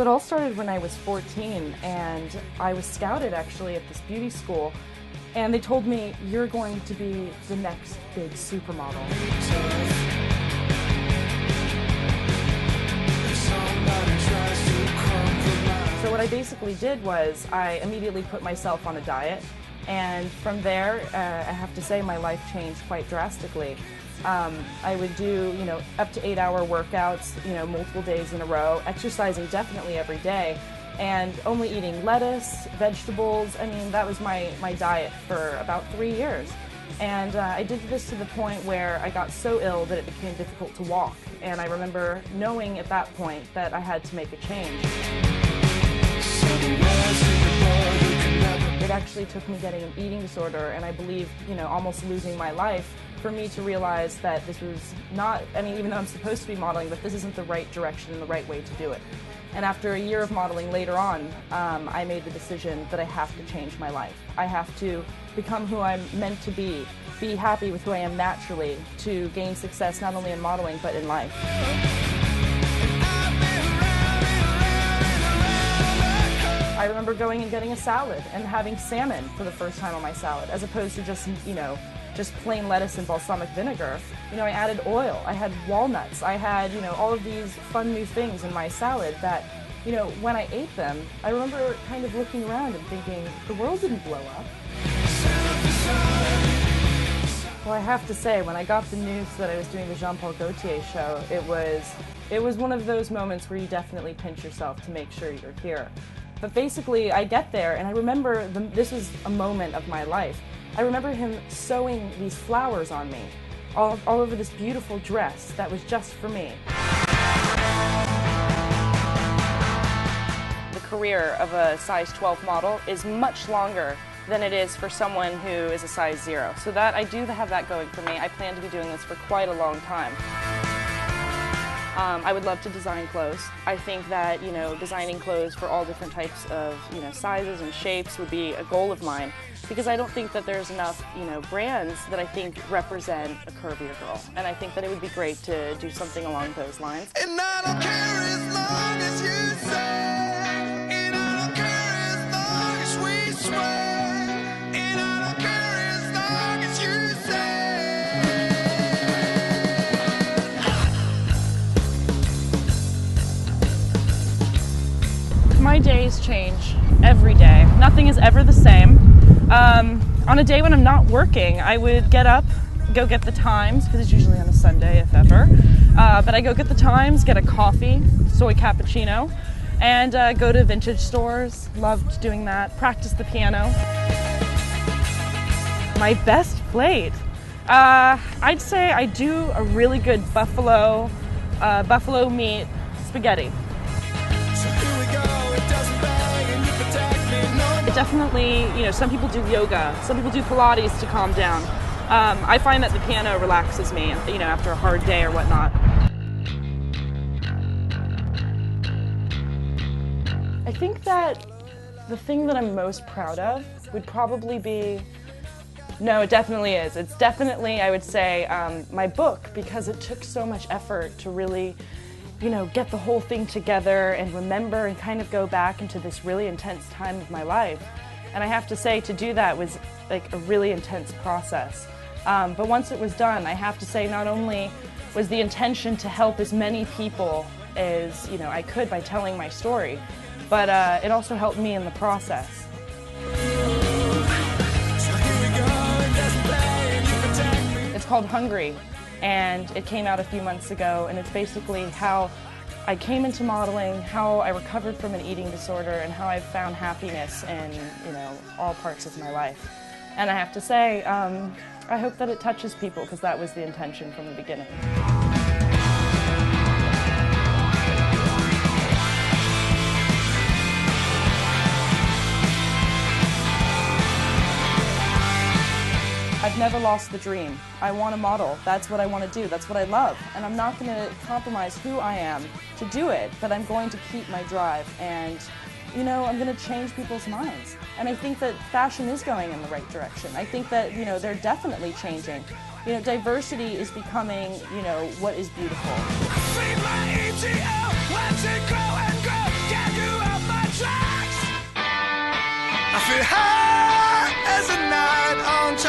all started when I was 14, and I was scouted actually at this beauty school, and they told me, you're going to be the next big supermodel. So what I basically did was I immediately put myself on a diet, and from there, I have to say my life changed quite drastically. I would do, up to 8-hour workouts, multiple days in a row, exercising definitely every day, and only eating lettuce, vegetables. I mean, that was my diet for about 3 years. And I did this to the point where I got so ill that it became difficult to walk. And I remember knowing at that point that I had to make a change. It actually took me getting an eating disorder, and I believe, almost losing my life, for me to realize that this was not, even though I'm supposed to be modeling, but this isn't the right direction and the right way to do it. And after a year of modeling later on, I made the decision that I have to change my life. I have to become who I'm meant to be happy with who I am naturally, to gain success not only in modeling, but in life. I remember going and getting a salad and having salmon for the first time on my salad, as opposed to just, just plain lettuce and balsamic vinegar. I added oil, I had walnuts, I had, all of these fun new things in my salad that, when I ate them, I remember kind of looking around and thinking, the world didn't blow up. Well, I have to say, when I got the news that I was doing the Jean-Paul Gaultier show, it was one of those moments where you definitely pinch yourself to make sure you're here. But basically, I get there, and I remember this was a moment of my life. I remember him sewing these flowers on me, all over this beautiful dress that was just for me. The career of a size 12 model is much longer than it is for someone who is a size 0. So that I do have that going for me. I plan to be doing this for quite a long time. I would love to design clothes. I think that, designing clothes for all different types of, sizes and shapes would be a goal of mine, because I don't think that there's enough, brands that I think represent a curvier girl. And I think that it would be great to do something along those lines. And I don't care as long as you say, and I don't care as long as we swear, and I don't care as long as you say. My days change every day. Nothing is ever the same. On a day when I'm not working, I would get up, go get the Times, because it's usually on a Sunday, if ever. But I go get the Times, get a coffee, soy cappuccino, and go to vintage stores. Loved doing that. Practice the piano. My best plate? I'd say I do a really good buffalo meat spaghetti. It definitely, some people do yoga, some people do Pilates to calm down. I find that the piano relaxes me, after a hard day or whatnot. I think that the thing that I'm most proud of would probably be, no, it definitely is. It's definitely, I would say, my book, because it took so much effort to really get the whole thing together and remember and kind of go back into this really intense time of my life. And I have to say, to do that was like a really intense process. But once it was done, I have to say, not only was the intention to help as many people as I could by telling my story, but it also helped me in the process. It's called Hungry, and it came out a few months ago, and it's basically how I came into modeling, how I recovered from an eating disorder, and how I've found happiness in, all parts of my life. And I have to say, I hope that it touches people, because that was the intention from the beginning. I've never lost the dream. I want to model. That's what I want to do. That's what I love. And I'm not going to compromise who I am to do it, but I'm going to keep my drive. And, you know, I'm going to change people's minds. And I think that fashion is going in the right direction. I think that, you know, they're definitely changing. You know, diversity is becoming, you know, what is beautiful. Feed my ETL, watch it grow and grow, get you off my tracks. I feel high as a night on top.